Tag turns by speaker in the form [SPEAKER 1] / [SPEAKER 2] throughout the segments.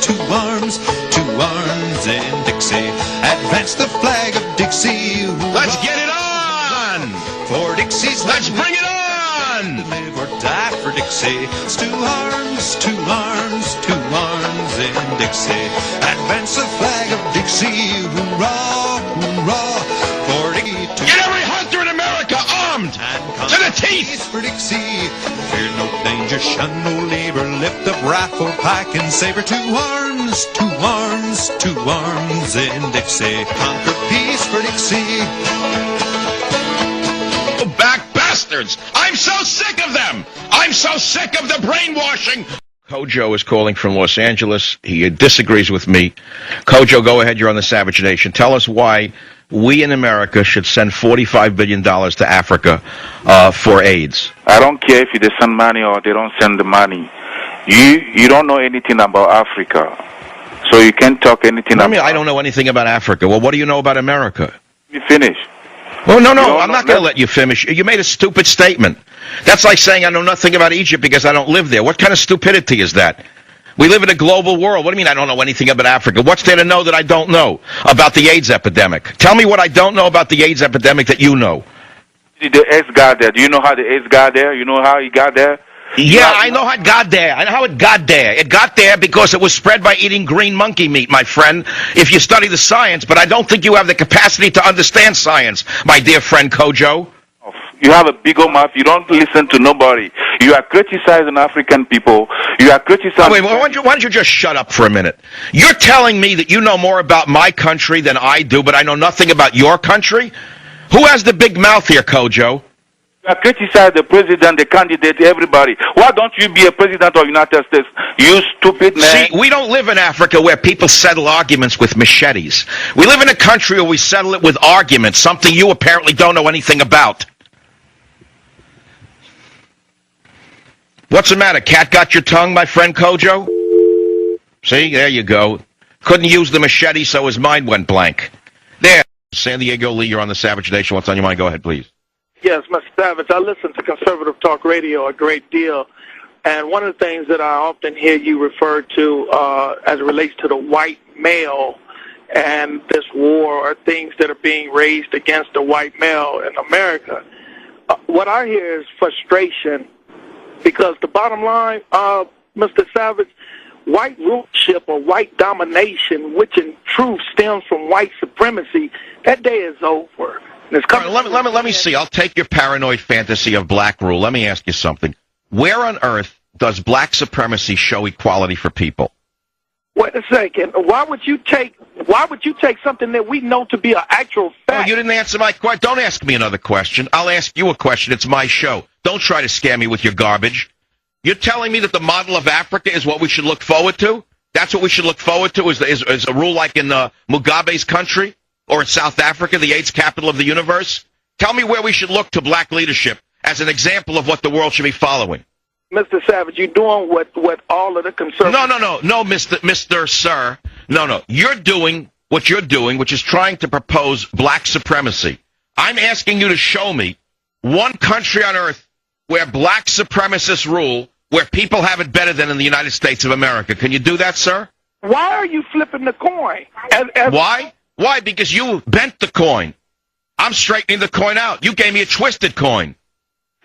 [SPEAKER 1] Two arms, in Dixie. Advance the flag of Dixie.
[SPEAKER 2] Let's get it on!
[SPEAKER 1] For Dixie's
[SPEAKER 2] Let's bring it on!
[SPEAKER 1] Live or die for Dixie. Two arms, in Dixie. Advance the flag of Dixie. Hoorah, hoorah. For Dixie.
[SPEAKER 2] Get every hunter in America armed! To the teeth!
[SPEAKER 1] For Dixie. Fear no danger, shun no labor. Lift up rifle, pike, and saber. Two arms, in Dixie. Conquer peace for Dixie.
[SPEAKER 2] Back bastards! I'm so sick of them! I'm so sick of the brainwashing! Kojo is calling from Los Angeles. He disagrees with me. Kojo, go ahead. You're on the Savage Nation. Tell us why we in America should send $45 billion to Africa for AIDS.
[SPEAKER 3] I don't care if they send money or they don't send the money. You don't know anything about Africa, so you can't talk anything about...
[SPEAKER 2] I don't know anything about Africa. Well, what do you know about America?
[SPEAKER 3] You finish.
[SPEAKER 2] Well, no, I'm not going to let you finish. You made a stupid statement. That's like saying I know nothing about Egypt because I don't live there. What kind of stupidity is that? We live in a global world. What do you mean I don't know anything about Africa? What's there to know that I don't know about the AIDS epidemic? Tell me what I don't know about the AIDS epidemic that you know.
[SPEAKER 3] The AIDS got there. Do you know how the AIDS got there? You know how he got there?
[SPEAKER 2] Yeah, I know how it got there. I know how it got there. It got there because it was spread by eating green monkey meat, my friend, if you study the science, but I don't think you have the capacity to understand science, my dear friend Kojo.
[SPEAKER 3] You have a big old mouth. You don't listen to nobody. You are criticizing African people. You are criticizing...
[SPEAKER 2] Wait, why don't you just shut up for a minute? You're telling me that you know more about my country than I do, but I know nothing about your country? Who has the big mouth here, Kojo?
[SPEAKER 3] You criticize the president, the candidate, everybody. Why don't you be a president of the United States? You stupid man.
[SPEAKER 2] See, we don't live in Africa where people settle arguments with machetes. We live in a country where we settle it with arguments, something you apparently don't know anything about. What's the matter? Cat got your tongue, my friend Kojo? See, there you go. Couldn't use the machete, so his mind went blank. There. San Diego Lee, you're on the Savage Nation. What's on your mind? Go ahead, please.
[SPEAKER 4] Yes, Mr. Savage, I listen to conservative talk radio a great deal, and one of the things that I often hear you refer to as it relates to the white male and this war or things that are being raised against the white male in America, what I hear is frustration because the bottom line, Mr. Savage, white rulership or white domination, which in truth stems from white supremacy, that day is over.
[SPEAKER 2] Right, let me see. I'll take your paranoid fantasy of black rule. Let me ask you something. Where on earth does black supremacy show equality for people?
[SPEAKER 4] Wait a second. Why would you take something that we know to be an actual fact?
[SPEAKER 2] Oh, you didn't answer my question. Don't ask me another question. I'll ask you a question. It's my show. Don't try to scare me with your garbage. You're telling me that the model of Africa is what we should look forward to? That's what we should look forward to, is a rule like in Mugabe's country? Or in South Africa, the AIDS capital of the universe? Tell me where we should look to black leadership as an example of what the world should be following.
[SPEAKER 4] Mr. Savage, you're doing what all of the conservatives...
[SPEAKER 2] No, Mr. Sir. No. You're doing what you're doing, which is trying to propose black supremacy. I'm asking you to show me one country on earth where black supremacists rule, where people have it better than in the United States of America. Can you do that, sir?
[SPEAKER 4] Why are you flipping the coin?
[SPEAKER 2] Why? Why? Because you bent the coin. I'm straightening the coin out. You gave me a twisted coin.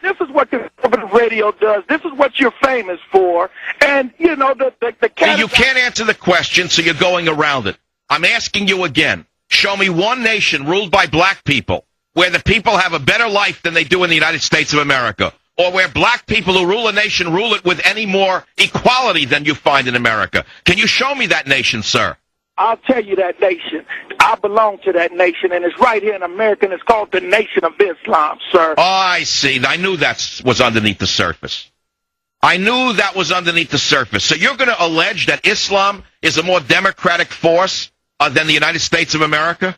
[SPEAKER 4] This is what conservative radio does. This is what you're famous for. And, you know, the
[SPEAKER 2] See, you can't answer the question, so you're going around it. I'm asking you again. Show me one nation ruled by black people where the people have a better life than they do in the United States of America, or where black people who rule a nation rule it with any more equality than you find in America. Can you show me that nation, sir?
[SPEAKER 4] I'll tell you that nation. I belong to that nation, and it's right here in America, and it's called the Nation of Islam, sir.
[SPEAKER 2] Oh, I see. I knew that was underneath the surface. I knew that was underneath the surface. So you're going to allege that Islam is a more democratic force than the United States of America?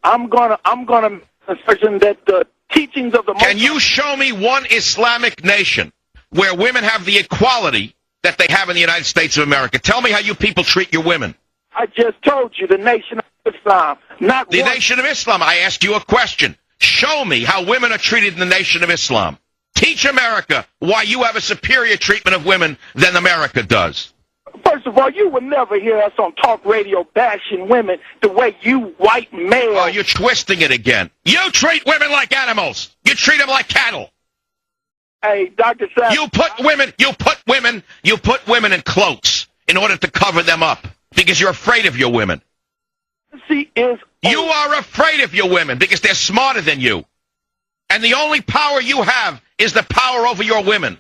[SPEAKER 4] I'm gonna assertion that the teachings of the...
[SPEAKER 2] Can you show me one Islamic nation where women have the equality that they have in the United States of America? Tell me how you people treat your women.
[SPEAKER 4] I just told you, the Nation of Islam. Not
[SPEAKER 2] the Nation of Islam. I asked you a question. Show me how women are treated in the Nation of Islam. Teach America why you have a superior treatment of women than America does.
[SPEAKER 4] First of all, you would never hear us on talk radio bashing women the way you white male.
[SPEAKER 2] Oh, you're twisting it again. You treat women like animals. You treat them like cattle.
[SPEAKER 4] Hey, Dr. Savage.
[SPEAKER 2] You put women in cloaks in order to cover them up because you're afraid of your women. You are afraid of your women because they're smarter than you. And the only power you have is the power over your women.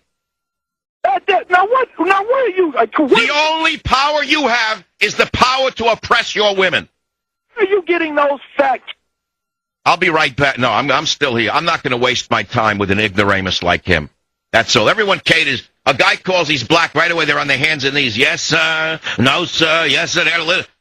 [SPEAKER 4] Now what are you?
[SPEAKER 2] The only power you have is the power to oppress your women.
[SPEAKER 4] Where are you getting those facts?
[SPEAKER 2] I'll be right back. No, I'm still here. I'm not going to waste my time with an ignoramus like him. That's all. Everyone caters. A guy calls, he's black, right away they're on their hands and knees. Yes, sir. No, sir. Yes, sir.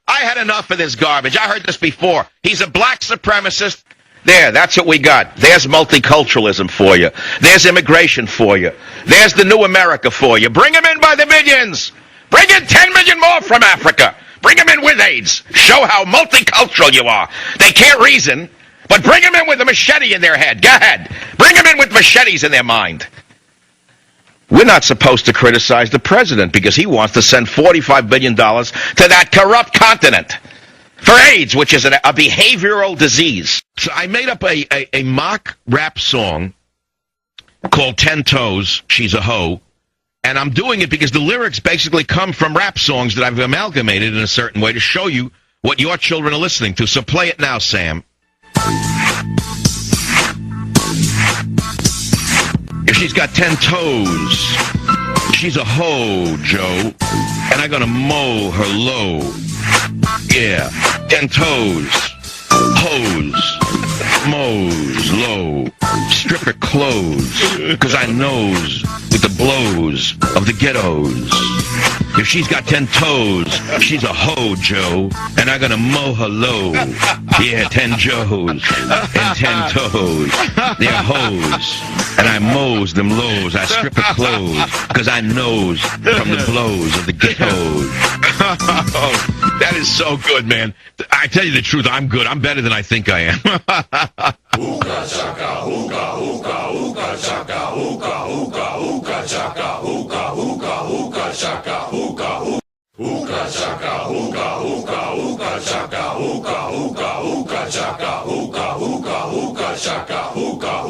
[SPEAKER 2] I had enough of this garbage. I heard this before. He's a black supremacist. There, that's what we got. There's multiculturalism for you. There's immigration for you. There's the new America for you. Bring them in by the millions. Bring in 10 million more from Africa. Bring them in with AIDS. Show how multicultural you are. They can't reason, but bring them in with a machete in their head. Go ahead. Bring them in with machetes in their mind. We're not supposed to criticize the president because he wants to send $45 billion to that corrupt continent for AIDS, which is a behavioral disease. So I made up a mock rap song called 10 Toes, She's a Hoe, and I'm doing it because the lyrics basically come from rap songs that I've amalgamated in a certain way to show you what your children are listening to. So play it now, Sam. If she's got 10 toes, she's a hoe, Joe, and I'm gonna mow her low. Yeah, 10 toes, hoes, mows low, strip her clothes, 'cause I knows with the blows of the ghettos. If she's got 10 toes, she's a hoe, Joe, and I'm gonna mow her low. Yeah, 10 Joes and 10 toes, they're hoes, and I mows them lows. I strip her clothes, 'cause I knows from the blows of the ghettos. That is so good, man. I tell you the truth, I'm good. I'm better than I think I am. Hookah chaka, hookah, hookah, hookah chaka, hookah, hookah, hookah chaka, hookah, hookah, hookah chaka, hookah, hookah chaka, hookah, hookah, hookah chaka, hookah, hookah, hookah chaka, hookah, hookah, hookah chaka, hookah.